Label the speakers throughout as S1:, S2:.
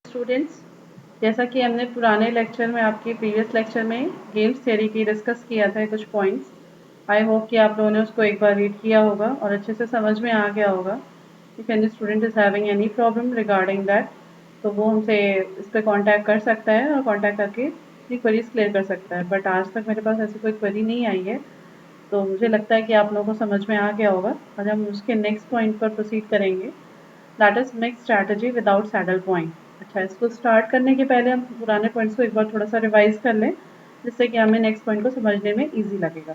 S1: Students, जैसा कि हमने पुराने लेक्चर में आपके प्रीवियस लेक्चर में गेम्स थ्योरी की डिस्कस किया था कुछ पॉइंट्स। आई होप कि आप लोगों ने उसको एक बार रीड किया होगा और अच्छे से समझ में आ गया होगा। If any student is having any problem regarding that तो वो हमसे इस पर कॉन्टैक्ट कर सकता है और कॉन्टैक्ट करके अपनी क्वेरीज क्लियर कर सकता है। बट आज तक मेरे पास ऐसी कोई क्वेरी नहीं आई है, तो मुझे लगता है कि आप लोगों को समझ में आ गया होगा। आज हम उसके नेक्स्ट पॉइंट पर प्रोसीड करेंगे, that is mix strategy without saddle point. अच्छा, इसको स्टार्ट करने के पहले हम पुराने पॉइंट्स को एक बार थोड़ा सा रिवाइज कर लें, जिससे कि हमें नेक्स्ट पॉइंट को समझने में ईजी लगेगा।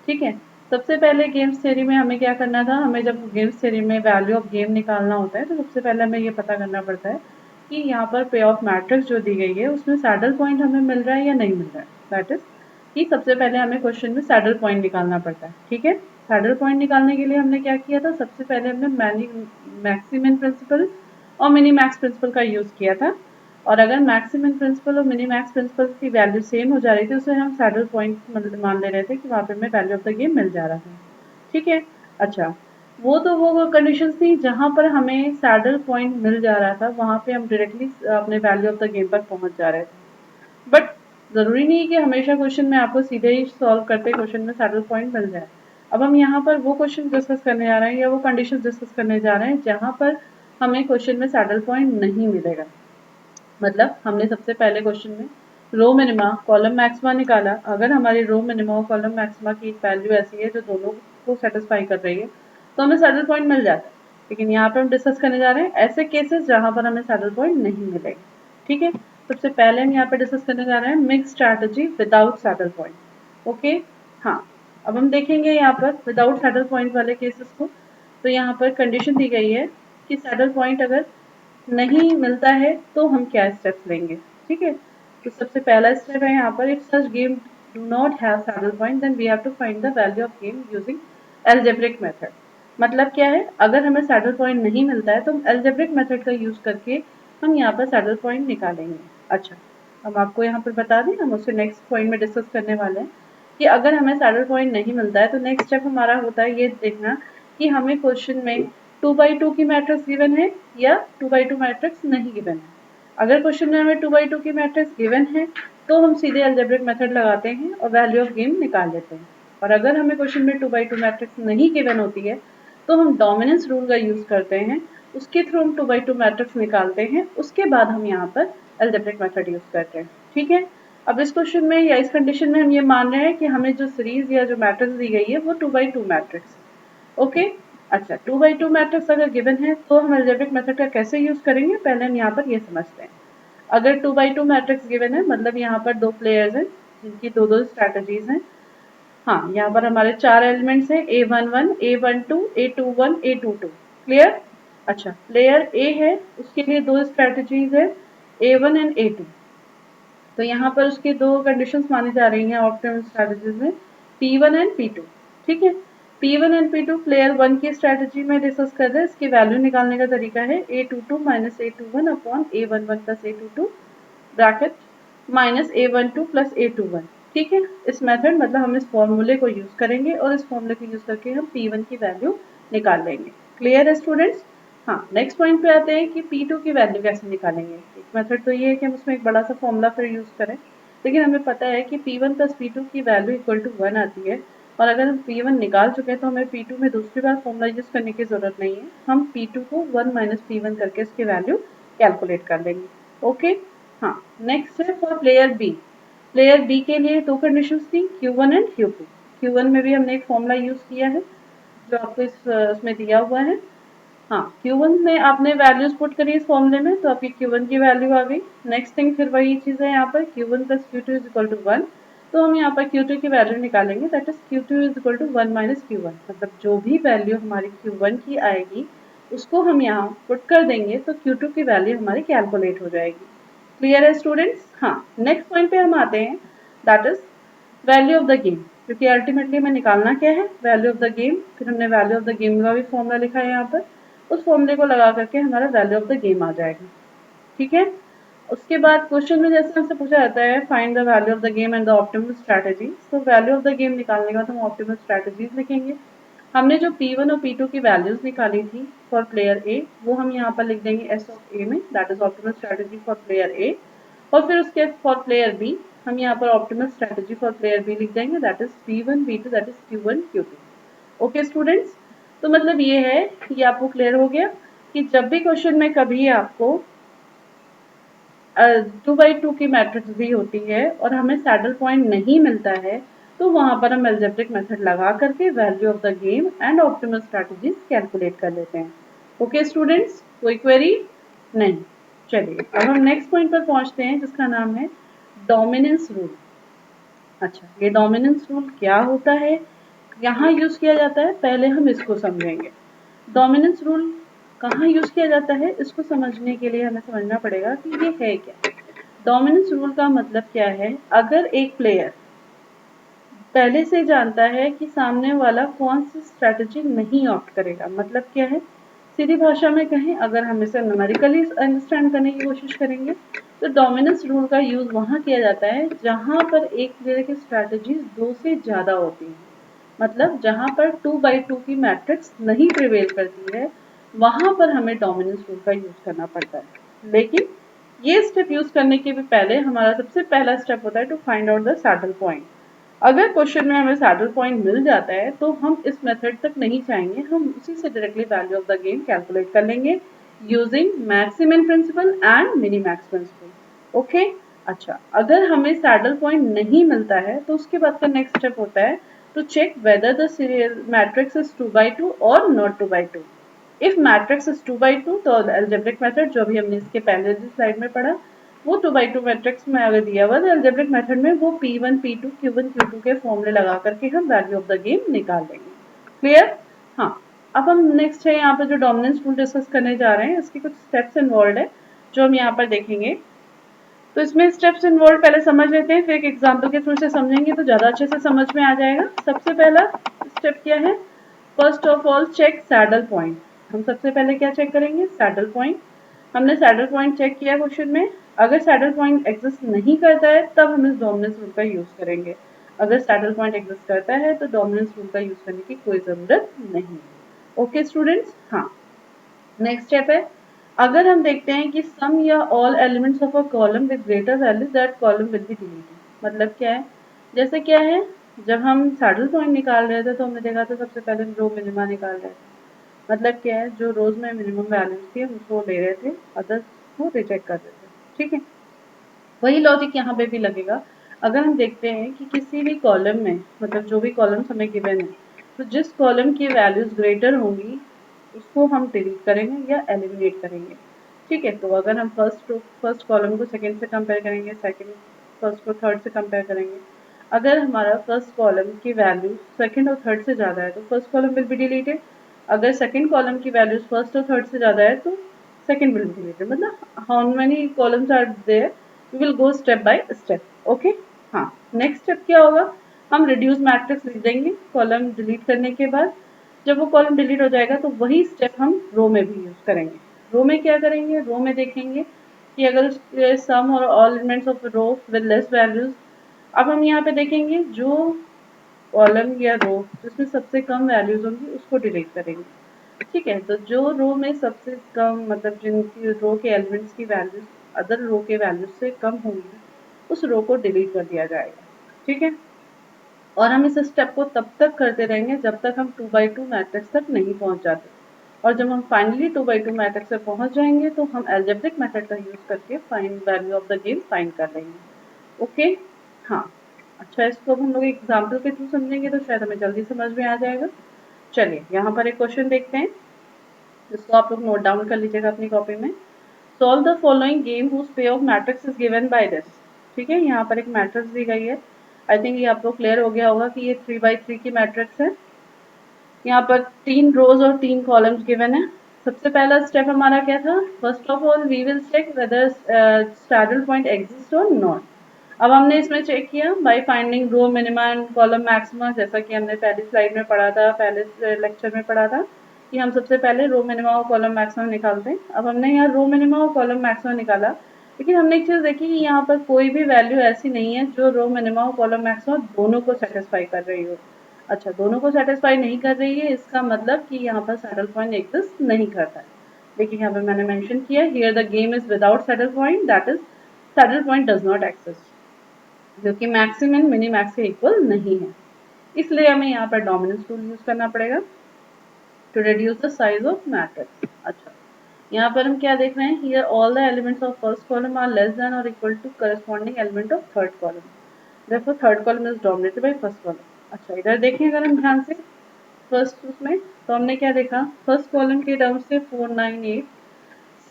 S1: ठीक है, सबसे पहले गेम्स थ्योरी में हमें क्या करना था, हमें जब गेम्स थ्योरी में वैल्यू ऑफ गेम निकालना होता है तो सबसे पहले हमें ये पता करना पड़ता है कि यहाँ पर पे ऑफ मैट्रिक्स जो दी गई है उसमें सैडल पॉइंट हमें मिल रहा है या नहीं मिल रहा है। दैट इज कि सबसे पहले हमें क्वेश्चन में सैडल पॉइंट निकालना पड़ता है। ठीक है, सैडल पॉइंट निकालने के लिए हमने क्या किया था, सबसे पहले हमने मैक्सिमम प्रिंसिपल और मिनी मैक्स प्रिंसिपल का यूज किया था। और अगर मैक्सिमम प्रिंसिपल और मिनी मैक्स प्रिंसिपल की वैल्यू सेम हो जा रही थी, उसे हम सैडल पॉइंट मान ले रहे थे कि वहाँ पे हमें वैल्यू ऑफ द गेम मिल जा रहा है। ठीक है, अच्छा, वो कंडीशंस थी जहाँ पर हमें सैडल पॉइंट मिल जा रहा था, वहाँ पे हम डायरेक्टली अपने वैल्यू ऑफ द गेम पर पहुंच जा रहे थे। बट जरूरी नहीं है कि हमेशा क्वेश्चन में आपको सीधे ही सॉल्व करते क्वेश्चन में सैडल पॉइंट मिल जाए। अब हम यहाँ पर वो क्वेश्चन डिस्कस करने जा रहे हैं या वो कंडीशन डिस्कस करने जा रहे हैं जहाँ पर हमें क्वेश्चन में सैडल पॉइंट नहीं मिलेगा। मतलब हमने सबसे पहले क्वेश्चन में रो मिनिमा कॉलम मैक्सिमा निकाला। अगर हमारी रो मिनिमा और कॉलम मैक्सिमा की एक वैल्यू ऐसी है जो दोनों को सेटिस्फाई कर रही है तो हमें सैडल पॉइंट मिल जाता है। लेकिन यहाँ पर हम डिस्कस करने जा रहे हैं ऐसे केसेस जहाँ पर हमें सैडल पॉइंट नहीं मिलेगा। ठीक है, सबसे पहले हम यहाँ पर डिस्कस करने जा रहे हैं mix strategy without saddle point. Okay, हाँ, अब हम देखेंगे यहाँ पर विदाउट सैडल पॉइंट वाले केसेस को। तो यहाँ पर कंडीशन दी गई है कि सैडल पॉइंट अगर नहीं मिलता है तो हम क्या स्टेप्स लेंगे। ठीक है, तो सबसे पहला स्टेप है यहाँ पर, if such game do not have saddle point then we have to find the value of game using algebraic method. मतलब क्या है, अगर हमें सैडल पॉइंट नहीं मिलता है तो हम एल्जेब्रिक मेथड का यूज करके हम यहाँ पर सैडल पॉइंट निकालेंगे। अच्छा, हम आपको यहाँ पर बता दें, हम उससे नेक्स्ट पॉइंट में डिस्कस करने वाले हैं कि अगर हमें सैडल पॉइंट नहीं मिलता है तो नेक्स्ट स्टेप हमारा होता है ये देखना कि हमें क्वेश्चन में 2x2 की मैट्रिक्स गिवन है या 2x2 मैट्रिक्स नहीं गिवन है। अगर क्वेश्चन में हमें 2x2 की मैट्रिक्स गिवन है तो हम सीधे अलजेब्रिक मेथड लगाते हैं और वैल्यू ऑफ गेम निकाल लेते हैं। और अगर हमें क्वेश्चन में 2x2 मैट्रिक्स नहीं गिवन होती है तो हम डोमिनेंस रूल का यूज करते हैं, उसके थ्रू हम 2x2 मैट्रिक्स निकालते हैं, उसके बाद हम यहाँ पर अलजेब्रिक मेथड यूज करते हैं। ठीक है, अब इस क्वेश्चन में या इस कंडीशन में हम ये मान रहे हैं कि हमें जो सीरीज या जो मैट्रिक्स दी गई है वो 2x2 मैट्रिक्स। ओके, अच्छा, 2x2 मैट्रिक्स अगर गिवन है तो हम अलजेब्रिक मेथड का कैसे यूज करेंगे, पहले हम यहाँ पर ये समझते हैं। अगर 2x2 मैट्रिक्स गिवन है मतलब यहाँ पर दो प्लेयर्स हैं जिनकी दो दो स्ट्रैटेजीज हैं। हाँ, यहाँ पर हमारे चार एलिमेंट्स हैं A11, A12, A21, A22। Clear? अच्छा, प्लेयर ए है, उसके लिए दो स्ट्रैटेजीज है A1 एंड A2। तो यहाँ पर उसकी दो कंडीशंस मानी जा रही हैं ऑप्टिमम स्ट्रैटेजीज में, P1 एंड P2। ठीक है, P1 एंड P2 प्लेयर 1 की स्ट्रैटेजी में डिस्कस कर रहे हैं। इसकी वैल्यू निकालने का तरीका है A22 minus A21 upon A11 plus A22 bracket minus A12 plus A21। ठीक है, इस मेथड मतलब हम इस फॉर्मूले को यूज करेंगे और इस फॉर्मूले को यूज करके हम P1 की वैल्यू निकाल लेंगे। क्लियर है स्टूडेंट्स? हाँ, नेक्स्ट पॉइंट पे आते हैं कि P2 की वैल्यू कैसे निकालेंगे। एक मेथड तो ये है कि हम उसमें एक बड़ा सा फॉर्मूला फिर यूज करें, लेकिन हमें पता है कि P1 प्लस P2 की वैल्यू इक्वल टू 1 आती है। और अगर हम P1 निकाल चुके हैं तो हमें P2 में दूसरी बार फॉर्मूला यूज करने की जरूरत नहीं है। हम P2 को 1 माइनस P1 करके इसकी वैल्यू कैलकुलेट कर लेंगे। ओके, हाँ, नेक्स्ट है for player B. Player B के लिए दो कंडीशंस थी, Q1 एंड Q2। Q1 में भी हमने एक फॉर्मूला यूज किया है जो आपको इसमें दिया हुआ है। हाँ, Q1 में आपने वैल्यूज पुट करी इस फॉर्मूले में तो आपकी Q1 की वैल्यू आ गई। नेक्स्ट थिंग फिर वही चीज है, यहाँ पर Q1 plus Q2 is equal to 1। तो हम यहाँ पर Q2 की वैल्यू निकालेंगे, that is Q2 is equal to 1 minus Q1। मतलब जो भी वैल्यू हमारी Q1 की आएगी उसको हम यहाँ पुट कर देंगे तो Q2 की वैल्यू हमारी कैलकुलेट हो जाएगी। क्लियर है स्टूडेंट्स? हाँ, नेक्स्ट पॉइंट पे हम आते हैं, that is value of the game. क्योंकि अल्टीमेटली हमें निकालना क्या है, वैल्यू ऑफ द गेम। फिर हमने वैल्यू ऑफ द गेम का भी फॉर्मूला लिखा है यहाँ पर, उस फॉर्मूले को लगा करके हमारा वैल्यू ऑफ द गेम आ जाएगा। ठीक है, उसके बाद क्वेश्चन में जैसे हमसे पूछा जाता है find the value of the game and the optimal strategy, तो वैल्यू ऑफ द गेम निकालने के बाद हम ऑप्टिमल स्ट्रैटेजीज लिखेंगे। हमने जो P1 और P2 की वैल्यूज निकाली थी फॉर प्लेयर ए, वो हम यहाँ पर लिख देंगे S ऑफ A में, that is optimal strategy for player A. और फिर उसके फॉर प्लेयर बी हम यहाँ पर optimal strategy for player B लिख देंगे, that is P1 P2 that is Q1 Q2। Okay students, तो मतलब ये है, ये आपको क्लियर हो गया कि जब भी क्वेश्चन में कभी आपको 2/2 की मैट्रिक्स दी होती है और हमें सैडल पॉइंट नहीं मिलता है, तो वहां पर हम एल्जेब्रिक मेथड लगा करके value of the game and optimal strategies calculate कर लेते हैं। ओके स्टूडेंट्स, कोई क्वेरी नहीं? चलिए अब हम नेक्स्ट पॉइंट पर पहुंचते हैं जिसका नाम है डोमिनेंस रूल। अच्छा, ये डोमिनेंस रूल क्या होता है, यहाँ यूज किया जाता है, पहले हम इसको समझेंगे। डोमिनेंस रूल कहाँ यूज किया जाता है, इसको समझने के लिए हमें समझना पड़ेगा कि ये है क्या। डोमिनेंस रूल का मतलब क्या है, अगर एक प्लेयर पहले से जानता है कि सामने वाला कौन सी स्ट्रेटजी नहीं ऑप्ट करेगा, मतलब क्या है, सीधी भाषा में कहें, अगर हम इसे न्यूमेरिकली अंडरस्टैंड करने की कोशिश करेंगे तो डोमिनेंस रूल का यूज वहां किया जाता है जहां पर एक प्लेयर की स्ट्रेटजीज दो से ज्यादा होती हैं, मतलब जहां पर 2/2 की मैट्रिक्स नहीं प्रिवेल करती है, वहां पर हमें डोमिनेंस रूल का यूज करना पड़ता है। लेकिन ये स्टेप यूज करने के भी पहले हमारा सबसे पहला स्टेप होता है to find out the saddle point. अगर क्वेश्चन में हमें सैडल पॉइंट मिल जाता है तो हम इस मेथड तक नहीं जाएंगे, हम उसी से directly value of the game calculate कर लेंगे using maximum principle and minimax principle. Okay, अच्छा, अगर हमें सैडल पॉइंट नहीं मिलता है तो उसके बाद का नेक्स्ट स्टेप होता है to check whether the matrix is 2/2 और नॉट 2/2। इफ मैट्रिक्स इज 2/2 तो अलजेब्रिक मेथड जो भी हमने इसके पहले स्लाइड में पढ़ा, वो 2/2 मैट्रिक्स में अगर दिया हुआ तो अलजेब्रिक मेथड में वो P1 P2 Q1 Q2 के फॉर्मूले लगा करके हम वैल्यू ऑफ द गेम निकाल लेंगे। क्लियर? हाँ, अब हम नेक्स्ट है यहाँ पर जो डोमिनेंस रूल डिस्कस करने जा रहे हैं, इसके कुछ स्टेप्स इन्वॉल्व है जो हम यहाँ पर देखेंगे। तो इसमें स्टेप्स इन्वॉल्व पहले समझ लेते हैं, फिर एक एग्जाम्पल के थ्रू से समझेंगे तो ज़्यादा अच्छे से समझ में आ जाएगा। सबसे पहला स्टेप क्या है, first of all check saddle point. हम सबसे पहले क्या चेक करेंगे, सैडल पॉइंट। हमने सैडल पॉइंट चेक किया क्वेश्चन में, अगर सैडल पॉइंट एग्जिस्ट नहीं करता है तब हम इस डोमिनेंस रूल का यूज करेंगे। अगर सैडल पॉइंट एग्जिस्ट करता है तो डोमिनेंस रूल का यूज करने की कोई जरूरत नहीं है। ओके स्टूडेंट्स, हाँ, नेक्स्ट स्टेप है, अगर हम देखते हैं कि सम या all elements of a column with greater value that column will be deleted. मतलब क्या है, जैसे क्या है, जब हम सैडल पॉइंट निकाल रहे थे तो हमने देखा था सबसे पहले हम रो मिनिमा निकाल रहे थे। मतलब क्या है, जो रोज में मिनिमम वैल्यूज थी हम उसको ले रहे थे, अदर्स को रिजेक्ट कर रहे थे। ठीक है, वही लॉजिक यहाँ पे भी लगेगा। अगर हम देखते हैं कि किसी भी कॉलम में, मतलब जो भी कॉलम्स हमें गिवन है, तो जिस कॉलम की वैल्यूज ग्रेटर होंगी उसको हम डिलीट करेंगे या एलिमिनेट करेंगे। ठीक है, तो अगर हम फर्स्ट कॉलम को सेकंड से कंपेयर करेंगे, सेकंड फर्स्ट को थर्ड से कंपेयर करेंगे, अगर हमारा फर्स्ट कॉलम की वैल्यू सेकंड और थर्ड से ज़्यादा है तो first column will be deleted. अगर सेकंड कॉलम की वैल्यूज फर्स्ट और थर्ड से ज़्यादा है तो सेकंड विल बी डिलीटेड। मतलब how many columns are there, we will go step by step. Okay, हाँ, नेक्स्ट स्टेप क्या होगा, हम रिड्यूस मैट्रिक्स लिख देंगे कॉलम डिलीट करने के बाद। जब वो कॉलम डिलीट हो जाएगा तो वही स्टेप हम रो में भी यूज करेंगे। रो में क्या करेंगे, रो में देखेंगे कि अगर सम और all elements of row with less values. अब हम यहाँ पे देखेंगे जो कॉलम या रो जिसमें सबसे कम वैल्यूज होंगी उसको डिलीट करेंगे। ठीक है, तो जो रो में सबसे कम, मतलब जिनकी रो के एलिमेंट्स की वैल्यूज अदर रो के वैल्यूज से कम होंगी, उस रो को डिलीट कर दिया जाएगा। ठीक है, और हम इस स्टेप को तब तक करते रहेंगे जब तक हम 2/2 मैट्रिक्स तक नहीं पहुंच जाते। और जब हम फाइनली 2/2 मैट्रिक्स पे पहुंच जाएंगे तो हम एल्जेब्रिक मेथड का यूज करके find value of the game find कर लेंगे। ओके, हाँ, अच्छा, इसको अब हम लोग एग्जाम्पल के थ्रू समझेंगे तो शायद हमें जल्दी समझ में आ जाएगा। चलिए यहाँ पर एक क्वेश्चन देखते हैं, जिसको आप लोग नोट डाउन कर लीजिएगा अपनी कॉपी में। Solve the following game whose payoff matrix is given by this. ठीक है, यहाँ पर एक मैट्रिक्स दी गई है, आई थिंक ये आपको क्लियर हो गया होगा कि ये 3/3 की मैट्रिक्स है। यहाँ पर 3 रोज और 3 कॉलम्स गिवन है। सबसे पहला स्टेप हमारा क्या था, first of all we will check whether saddle point exist और नॉट। अब हमने इसमें चेक किया by finding row minima and column maxima, जैसा कि हमने पहली स्लाइड में पढ़ा था, पहले लेक्चर में पढ़ा था कि हम सबसे पहले रो मिनिमा और कॉलम मैक्सिमा निकालते हैं। अब हमने यहाँ रो मिनिमा और कॉलम मैक्सिमा निकाला, लेकिन हमने एक चीज़ देखी कि यहाँ पर कोई भी वैल्यू ऐसी नहीं है जो रो मिनिमा और कॉलम मैक्सिमा दोनों को सेटिस्फाई कर रही हो। अच्छा, दोनों को सेटिस्फाई नहीं कर रही है, इसका मतलब कि यहाँ पर सैडल पॉइंट एग्जिस्ट नहीं करता है। देखिए यहाँ पे मैंने मेंशन किया, here the game is without saddle point, that is saddle point does not exist, जो कि मैक्सिमम मिनी मैक्स के इक्वल नहीं है। इसलिए हमें यहाँ पर डोमिनेंस रूल यूज करना पड़ेगा to reduce the size of matrix. अच्छा, यहाँ पर हम क्या देख रहे हैं, here all the elements of first column are less than or equal to corresponding element of third column, therefore third column is dominated by first column. अच्छा, इधर देखें अगर हम ध्यान से फर्स्ट उसमें, तो हमने क्या देखा, फर्स्ट कॉलम के टर्म से 4 9 8,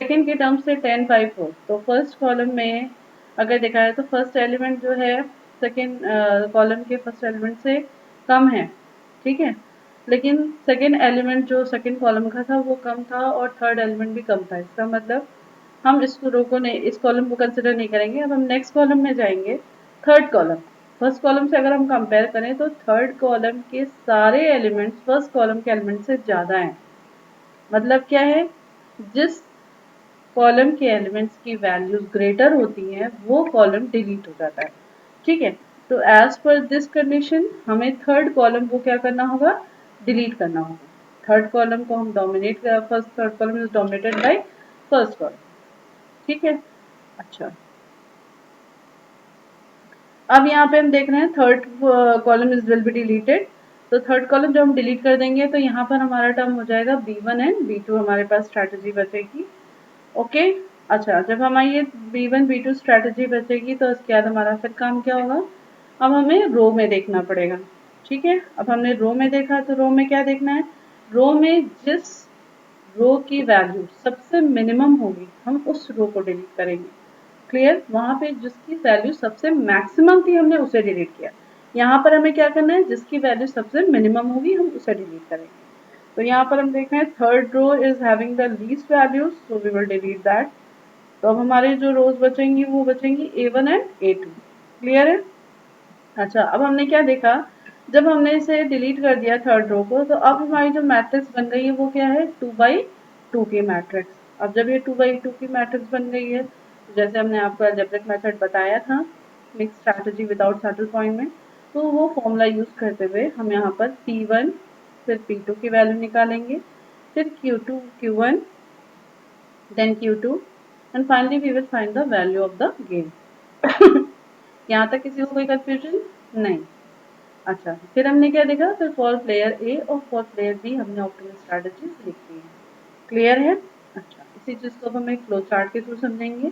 S1: सेकेंड के टर्म से 10 5 4। तो फर्स्ट कॉलम में अगर देखा है तो फर्स्ट एलिमेंट जो है सेकेंड कॉलम के फर्स्ट एलिमेंट से कम है, ठीक है, लेकिन सेकेंड एलिमेंट जो सेकेंड कॉलम का था वो कम था और थर्ड एलिमेंट भी कम था। इसका मतलब हम इस रो को नहीं, इस कॉलम को कंसिडर नहीं करेंगे। अब हम नेक्स्ट कॉलम में जाएंगे, थर्ड कॉलम। फर्स्ट कॉलम से अगर हम कंपेयर करें तो थर्ड कॉलम के सारे एलिमेंट्स फर्स्ट कॉलम के एलिमेंट से ज़्यादा हैं। मतलब क्या है, जिस कॉलम के एलिमेंट्स की वैल्यूज ग्रेटर होती हैं वो कॉलम डिलीट हो जाता है, ठीक है। तो एज पर दिस कंडीशन हमें थर्ड कॉलम को क्या करना होगा, डिलीट करना होगा। थर्ड कॉलम को हम dominate, first third column is dominated by first column, ठीक है। अच्छा, अब यहाँ पे हम देख रहे हैं third column is will be deleted. तो थर्ड कॉलम जब हम डिलीट कर देंगे तो यहाँ पर हमारा टर्म हो जाएगा B1 एंड B2, हमारे पास स्ट्रैटेजी बचेगी। ओके, अच्छा, जब हमारी ये B1 B2 स्ट्रैटेजी बचेगी तो उसके बाद हमारा फिर काम क्या होगा, अब हमें रो में देखना पड़ेगा, ठीक है। अब हमने रो में देखा तो रो में क्या देखना है, रो में जिस रो की वैल्यू सबसे मिनिमम होगी हम उस रो को डिलीट करेंगे। क्लियर, वहां पे जिसकी वैल्यू सबसे मैक्सिमम थी हमने उसे डिलीट किया। यहाँ पर हमें क्या करना है, जिसकी वैल्यू सबसे मिनिमम होगी हम उसे डिलीट करेंगे। तो यहाँ पर हम देख रहे हैं third row is having the least values, so we will delete that. तो अब हमारे जो रोज बचेंगी वो बचेंगी A1 एंड A2। क्लियर है। अच्छा, अब हमने क्या देखा, जब हमने इसे डिलीट कर दिया थर्ड रो को, तो अब हमारी जो मैट्रिक्स बन गई है वो क्या है, 2 by 2 की मैट्रिक्स। अब जब ये 2 by 2 की मैट्रिक्स बन गई है, तो जैसे हमने आपको अलजेब्रिक मेथड बताया था mix strategy without saddle point में, तो वो फॉर्मूला यूज करते हुए हम यहाँ पर P1 फिर P2 की वैल्यू निकालेंगे, फिर Q2 Q1 then Q2 and finally we will find the value of the game. यहाँ तक किसी को कोई कंफ्यूजन नहीं। अच्छा, फिर हमने क्या देखा, फिर फॉर प्लेयर ए और फॉर प्लेयर बी हमने ऑप्टिमल स्ट्रैटेजीज लिख दी है। क्लियर है। अच्छा, इसी चीज को हम एक फ्लो चार्ट के थ्रू समझेंगे।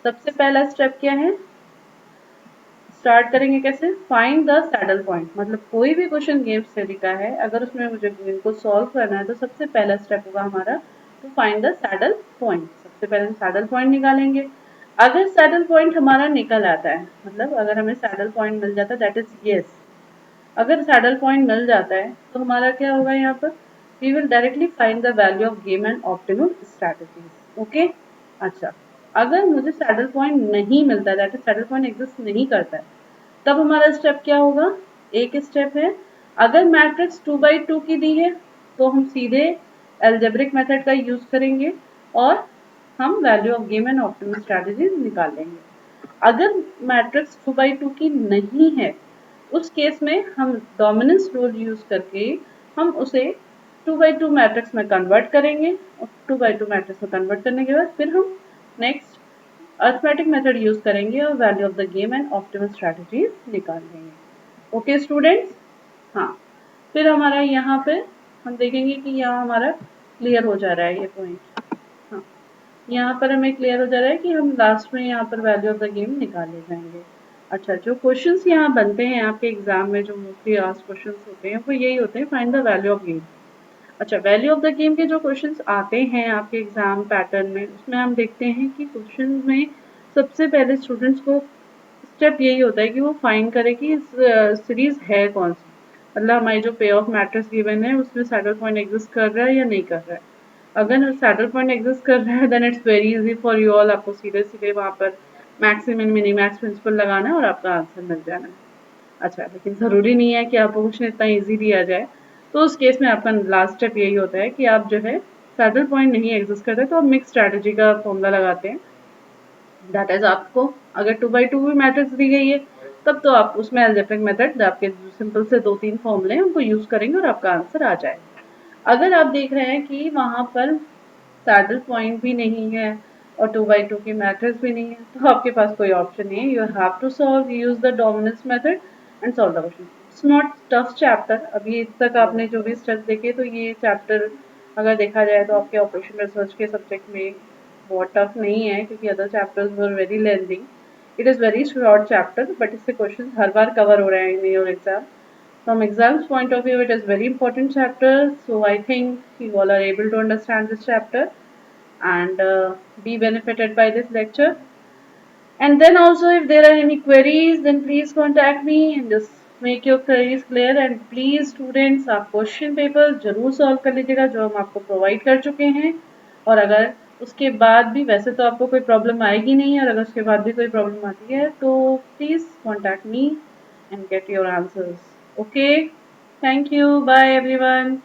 S1: सबसे पहला स्टेप क्या है, स्टार्ट करेंगे कैसे, फाइंड द सैडल पॉइंट। मतलब कोई भी क्वेश्चन गेम थ्योरी का है, अगर उसमें मुझे गेम को सॉल्व करना है तो सबसे पहला स्टेप होगा हमारा to find the saddle point. सबसे पहले हम सैडल पॉइंट निकालेंगे। अगर सैडल पॉइंट हमारा निकल आता है, मतलब अगर हमें सैडल पॉइंट मिल जाता है, दैट इज यस, अगर सैडल पॉइंट मिल जाता है तो हमारा क्या होगा, यहाँ पर we will directly find the value of game and optimum strategies. Okay. अच्छा, अगर मुझे सैडल पॉइंट नहीं मिलता, that is saddle point exist नहीं करता है, तब हमारा स्टेप क्या होगा, एक स्टेप है, अगर मैट्रिक्स 2 by 2 की दी है तो हम सीधे एल्जेब्रिक मेथड का यूज करेंगे और हम value of game and optimal strategies निकाल लेंगे। अगर मैट्रिक्स 2 by 2 की नहीं है, उस केस में हम डोमिनेंस रूल यूज करके हम उसे 2 by 2 मैट्रिक्स में कन्वर्ट करेंगे और 2 by 2 मैट्रिक्स में कन्वर्ट करने के बाद फिर हम नेक्स्ट अरिथमेटिक मेथड यूज करेंगे और value of the game and optimal strategies निकाल लेंगे। Okay students. हाँ, फिर हमारा यहाँ पे हम देखेंगे कि यहाँ हमारा क्लियर हो जा रहा है ये पॉइंट। हाँ, यहाँ पर हमें क्लियर हो जा रहा है कि हम लास्ट में यहाँ पर वैल्यू ऑफ द गेम निकाल ले जाएंगे। अच्छा, जो क्वेश्चंस यहाँ बनते हैं आपके एग्जाम में, जो मोस्टली आस्क्ड क्वेश्चंस होते हैं वो यही होते हैं, find the value of game. अच्छा, वैल्यू ऑफ द गेम के जो क्वेश्चंस आते हैं आपके एग्जाम पैटर्न में, उसमें हम देखते हैं कि क्वेश्चन में सबसे पहले स्टूडेंट्स को स्टेप यही होता है कि वो फाइंड करे कि सीरीज है कौन सी, मतलब हमारी जो पे ऑफ मैट्रिक्स गिवन है उसमें सैडल पॉइंट एग्जिस्ट कर रहा है या नहीं कर रहा है। अगर सैडल पॉइंट एग्जिस्ट कर रहा है then it's very easy for you all, आपको सीधे सीधे वहाँ पर मैक्सिमम मिनी मैक्स प्रिंसिपल लगाना है और आपका आंसर मिल जाना है। अच्छा, लेकिन ज़रूरी नहीं है कि आपको क्वेश्चन इतना ईजी दिया जाए। तो उस केस में आपका लास्ट स्टेप यही होता है कि आप जो है सैडल पॉइंट नहीं एग्जिस्ट करते तो आप मिक्स स्ट्रैटेजी का फॉर्मूला लगाते हैं। दैट इज, आपको अगर 2 by 2 भी मैट्रिक्स दी गई है तब तो आप उसमें अलजेब्रिक मेथड आपके सिंपल से 2-3 फॉर्मूले हैं उनको यूज़ करेंगे और आपका आंसर आ जाएगा। अगर आप देख रहे हैं कि वहाँ पर सैडल पॉइंट भी नहीं है और 2/2 की मैट्रिक्स भी नहीं है, तो आपके पास कोई ऑप्शन नहीं है। You have to solve, use the dominance method and solve the question. It's not tough chapter. अभी तक आपने जो भी स्टेप्स देखे, तो ये चैप्टर अगर देखा जाए तो आपके ऑपरेशन रिसर्च के सब्जेक्ट में बहुत टफ नहीं है, क्योंकि other chapters were very lengthy. It is very short chapter, but इससे क्वेश्चन हर बार कवर हो रहे हैं in your exam. From exams point of view, it is very important chapter. So I think you all are able to understand this chapter and be benefited by this lecture. And then also, if there are any queries, then please contact me and just make your queries clear. And please students, आप question paper जरूर solve कर लीजिएगा जो हम आपको provide कर चुके हैं। और अगर उसके बाद भी, वैसे तो आपको कोई प्रॉब्लम आएगी नहीं, और अगर उसके बाद भी कोई प्रॉब्लम आती है तो please contact me and get your answers. Okay, thank you, bye everyone.